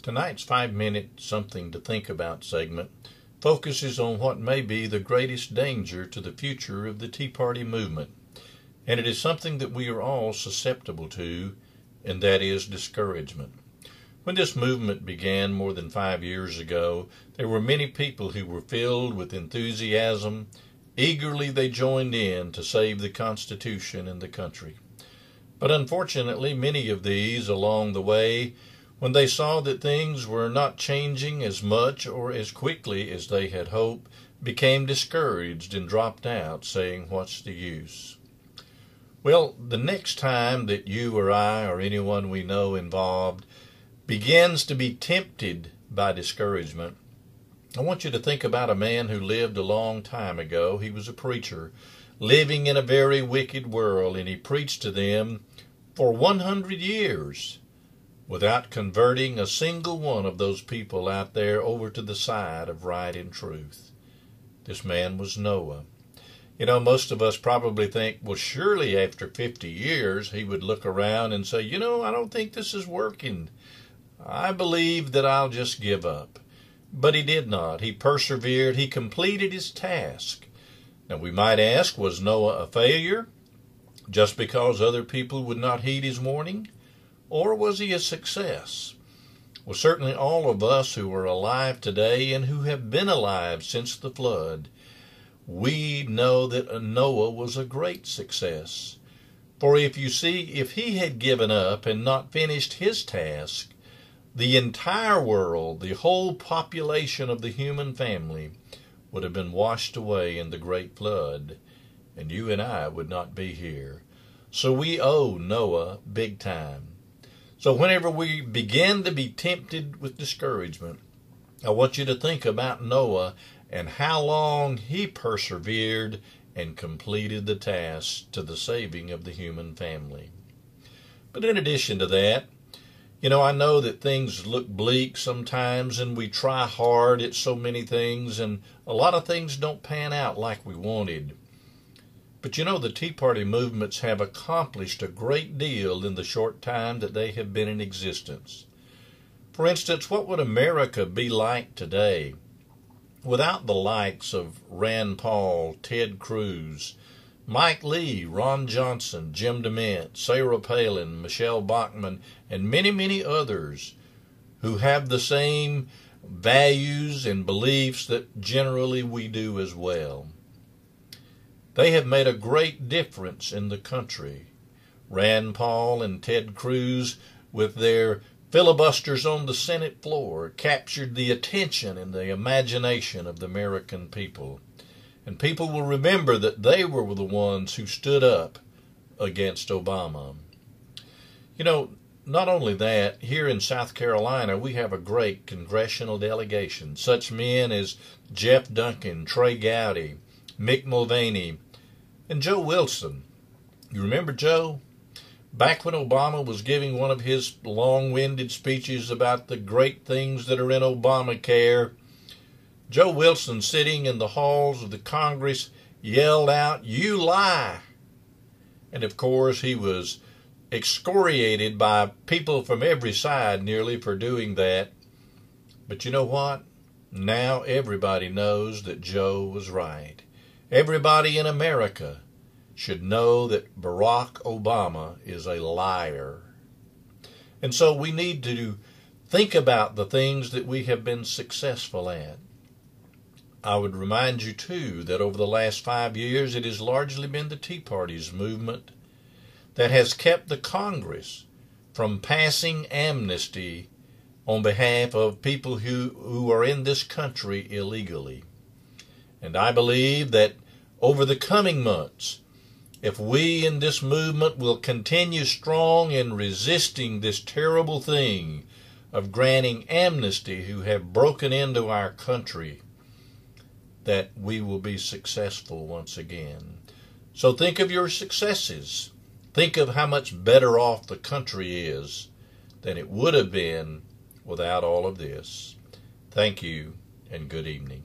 Tonight's 5-minute Something to Think About segment focuses on what may be the greatest danger to the future of the Tea Party movement, and it is something that we are all susceptible to, and that is discouragement. When this movement began more than 5 years ago, there were many people who were filled with enthusiasm. Eagerly they joined in to save the Constitution and the country. But unfortunately, many of these along the way, when they saw that things were not changing as much or as quickly as they had hoped, became discouraged and dropped out, saying, "What's the use?" Well, the next time that you or I or anyone we know involved begins to be tempted by discouragement, I want you to think about a man who lived a long time ago. He was a preacher living in a very wicked world, and he preached to them for 100 years. Without converting a single one of those people out there over to the side of right and truth. This man was Noah. You know, most of us probably think, well, surely after 50 years he would look around and say, I don't think this is working. I believe that I'll just give up. But he did not. He persevered. He completed his task. Now we might ask, was Noah a failure just because other people would not heed his warning? Or was he a success? Well, certainly all of us who are alive today and who have been alive since the flood, we know that Noah was a great success. For if he had given up and not finished his task, the entire world, the whole population of the human family, would have been washed away in the great flood, and you and I would not be here. So we owe Noah big time. So whenever we begin to be tempted with discouragement, I want you to think about Noah and how long he persevered and completed the task to the saving of the human family. But in addition to that, I know that things look bleak sometimes, and we try hard at so many things, and a lot of things don't pan out like we wanted. But the Tea Party movements have accomplished a great deal in the short time that they have been in existence. For instance, what would America be like today without the likes of Rand Paul, Ted Cruz, Mike Lee, Ron Johnson, Jim DeMint, Sarah Palin, Michelle Bachmann, and many, many others who have the same values and beliefs that generally we do as well? They have made a great difference in the country. Rand Paul and Ted Cruz, with their filibusters on the Senate floor, captured the attention and the imagination of the American people. And people will remember that they were the ones who stood up against Obama. Not only that, here in South Carolina, we have a great congressional delegation. Such men as Jeff Duncan, Trey Gowdy, Mick Mulvaney, and Joe Wilson. You remember Joe? Back when Obama was giving one of his long-winded speeches about the great things that are in Obamacare, Joe Wilson, sitting in the halls of the Congress, yelled out, "You lie!" And of course he was excoriated by people from every side nearly for doing that. But you know what? Now everybody knows that Joe was right. Everybody in America should know that Barack Obama is a liar. And so we need to think about the things that we have been successful at. I would remind you, too, that over the last 5 years, it has largely been the Tea Party's movement that has kept the Congress from passing amnesty on behalf of people who are in this country illegally. And I believe that over the coming months, if we in this movement will continue strong in resisting this terrible thing of granting amnesty who have broken into our country, that we will be successful once again. So think of your successes. Think of how much better off the country is than it would have been without all of this. Thank you, and good evening.